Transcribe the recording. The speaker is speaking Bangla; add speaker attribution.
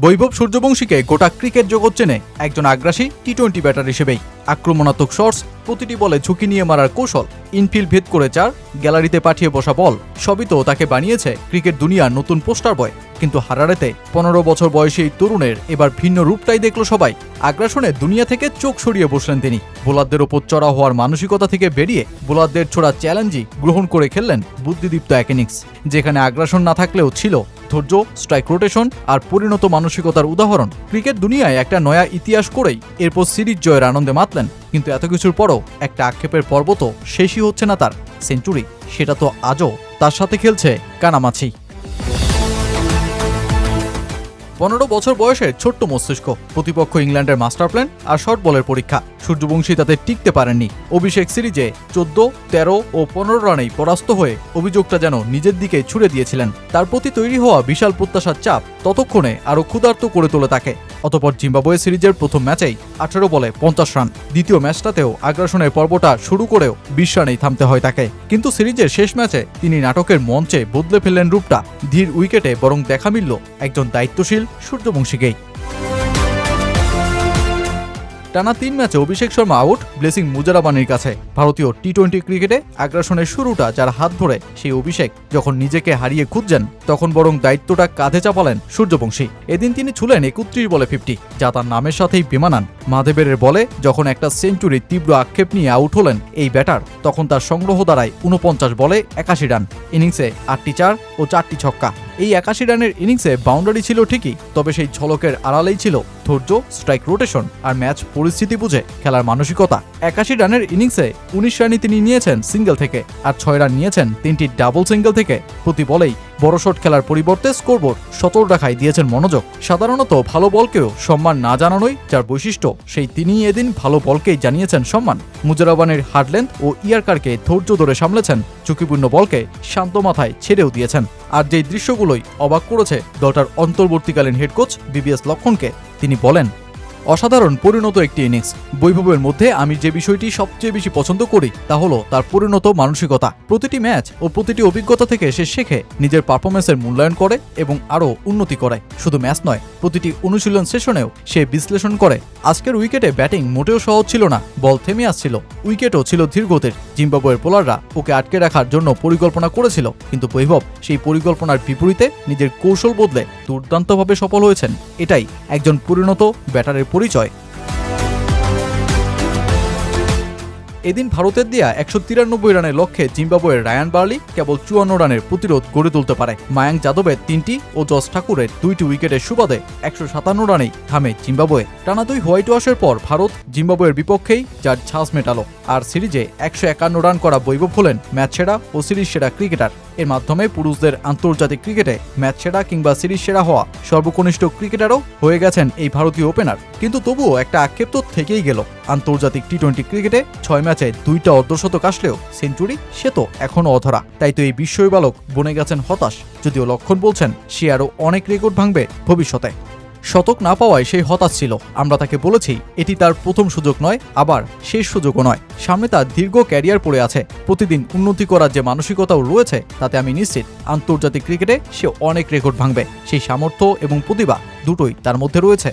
Speaker 1: বৈভব সূর্যবংশীকে গোটা ক্রিকেট জগৎ চেনে একজন আগ্রাসী টি-20 ব্যাটার হিসেবেই। আক্রমণাত্মক শটস, প্রতিটি বলে ঝুঁকি নিয়ে মারার কৌশল, ইনফিল্ড ভেদ করে চার, গ্যালারিতে পাঠিয়ে বসা বল, সবই তো তাকে বানিয়েছে ক্রিকেট দুনিয়ার নতুন পোস্টার বয়। কিন্তু হারারেতে 15 বছর বয়সী এই তরুণের এবার ভিন্ন রূপটাই দেখল সবাই। আগ্রাসনে দুনিয়া থেকে চোখ সরিয়ে বসলেন তিনি। বোলারদের ওপর চড়া হওয়ার মানসিকতা থেকে বেরিয়ে বোলারদের ছোড়া চ্যালেঞ্জই গ্রহণ করে খেললেন বুদ্ধিদীপ্ত এক ইনিংস, যেখানে আগ্রাসন না থাকলেও ছিল ধৈর্য, স্ট্রাইক রোটেশন আর পরিণত মানসিকতার উদাহরণ। ক্রিকেট দুনিয়ায় একটা নয়া ইতিহাস করেই এরপর সিরিজ জয়ের আনন্দে মাতলেন। কিন্তু এত কিছুর পরও একটা আক্ষেপের পর্ব তো শেষই হচ্ছে না তার। সেঞ্চুরি, সেটা তো আজও তার সাথে খেলছে কানামাছি। 15 বছর বয়সের ছোট্ট মস্তিষ্ক, প্রতিপক্ষ ইংল্যান্ডের মাস্টার প্ল্যান আর শর্ট বলের পরীক্ষা। সূর্যবংশী তাতে টিকতে পারেননি। অভিষেক সিরিজে 14, 13 ও 15 রানেই পরাস্ত হয়ে অভিযোগটা যেন নিজের দিকে ছুড়ে দিয়েছিলেন। তার প্রতি তৈরি হওয়া বিশাল প্রত্যাশার চাপ ততক্ষণে আরও ক্ষুধার্ত করে তোলে তাকে। অতপর জিম্বাবুয়ে সিরিজের প্রথম ম্যাচেই 18 বলে 50 রান। দ্বিতীয় ম্যাচটাতেও আগ্রাসনের পর্বটা শুরু করেও 20 রানেই থামতে হয় তাকে। কিন্তু সিরিজের শেষ ম্যাচে তিনি নাটকের মঞ্চে বদলে ফেললেন রূপটা। ধীর উইকেটে বরং দেখা মিলল একজন দায়িত্বশীল সূর্যবংশীকেই। টানা 3 ম্যাচে অভিষেক শর্মা আউট, ব্লেসিং মুজারাবানির কাছে। ভারতীয় টি-20 ক্রিকেটে আগ্রাসনের শুরুটা যার হাত ধরে, সেই অভিষেক যখন নিজেকে হারিয়ে খুঁজছেন, তখন বরং দায়িত্বটা কাঁধে চাপালেন সূর্যবংশী। এদিন তিনি ছুলেন 31 বলে 50, যা তার নামের সাথেই বেমানান। মাধবের বলে যখন একটা সেঞ্চুরির তীব্র আক্ষেপ নিয়ে আউট হলেন এই ব্যাটার, তখন তার সংগ্রহ দাঁড়ায় 49 বলে 81 রান। ইনিংসে 8টি 4 ও 4টি ছক্কা। এই 81 রানের ইনিংসে বাউন্ডারি ছিল ঠিকই, তবে সেই ঝলকের আড়ালেই ছিল ধৈর্য, স্ট্রাইক রোটেশন আর ম্যাচ পরিস্থিতি বুঝে খেলার মানসিকতা। 81 রানের ইনিংসে 19 রানই তিনি নিয়েছেন সিঙ্গেল থেকে, আর 6 রান নিয়েছেন 3টি ডাবল সিঙ্গেল থেকে। প্রতি বলেই বড় শট খেলার পরিবর্তে স্কোরবোর্ড সতর্ক রাখায় দিয়েছেন মনোযোগ। সাধারণত ভালো বলকেও সম্মান না জানানোই যার বৈশিষ্ট্য, সেই তিনিই এদিন ভালো বলকেই জানিয়েছেন সম্মান। মুজারাবানির হার্ড লেন্থ ও ইয়ারকারকে ধৈর্য ধরে সামলেছেন, ঝুঁকিপূর্ণ বলকে শান্ত মাথায় ছেড়েও দিয়েছেন। আর যেই দৃশ্যগুলোই অবাক করেছে দলটার অন্তর্বর্তীকালীন হেড কোচ বিবিএস লক্ষণকে। তিনি বলেন, অসাধারণ পরিণত একটি ইনিংস। বৈভবের মধ্যে আমি যে বিষয়টি সবচেয়ে বেশি পছন্দ করি তা হলো তার পরিণত মানসিকতা। প্রতিটি ম্যাচ ও প্রতিটি অভিজ্ঞতা থেকে সে শেখে, নিজের পারফরমেন্সের মূল্যায়ন করে এবং আরও উন্নতি করে। শুধু ম্যাচ নয়, প্রতিটি অনুশীলন সেশনেও সে বিশ্লেষণ করে। আজকের উইকেটে ব্যাটিং মোটেও সহজ ছিল না, বল থেমে আসছিল, উইকেটও ছিল ধীরগতির। জিম্বাবুয়ের বোলাররা ওকে আটকে রাখার জন্য পরিকল্পনা করেছিল, কিন্তু বৈভব সেই পরিকল্পনার বিপরীতে নিজের কৌশল বদলে দুর্দান্তভাবে সফল হয়েছেন। এটাই একজন পরিণত ব্যাটারের পরিচয়। এদিন ভারতের দেয়া 193 রানের লক্ষ্যে জিম্বাবুয়ের রায়ান বার্লি কেবল 54 রানের প্রতিরোধ গড়ে তুলতে পারে। মায়াঙ্ক যাদবের 3টি ও জস ঠাকুরের 2টি উইকেটের সুবাদে 157 রানেই থামে জিম্বাবুয়ে। টানা 2 হোয়াইট ওয়াশের পর ভারত জিম্বাবুয়ের বিপক্ষেই যার ঝাঁজ মেটালো। আর সিরিজে 151 রান করা বৈভব হলেন ম্যাচ সেরা ও সিরিজ সেরা ক্রিকেটার। এর মাধ্যমে পুরুষদের আন্তর্জাতিক ক্রিকেটে ম্যাচ সেরা কিংবা সিরিজ সেরা হওয়া সর্বকনিষ্ঠ ক্রিকেটারও হয়ে গেছেন এই ভারতীয় ওপেনার। কিন্তু তবুও একটা আক্ষেপ তো থেকেই গেল। আন্তর্জাতিক টি-20 ক্রিকেটে 6 ম্যাচে 2টা অর্ধশতক আসলেও সেঞ্চুরি সে তো এখনও অধরা। তাই তো এই বিস্ময় বালক বনে গেছেন হতাশ, যদিও লক্ষণ বলছেন সে আরও অনেক রেকর্ড ভাঙবে ভবিষ্যতে। শতক না পাওয়ায় সেই হতাশ ছিল। আমরা তাকে বলেছি এটি তার প্রথম সুযোগ নয়, আবার শেষ সুযোগও নয়। সামনে তার দীর্ঘ ক্যারিয়ার পড়ে আছে। প্রতিদিন উন্নতি করার যে মানসিকতাও রয়েছে, তাতে আমি নিশ্চিত আন্তর্জাতিক ক্রিকেটে সে অনেক রেকর্ড ভাঙবে। সেই সামর্থ্য এবং প্রতিভা দুটোই তার মধ্যে রয়েছে।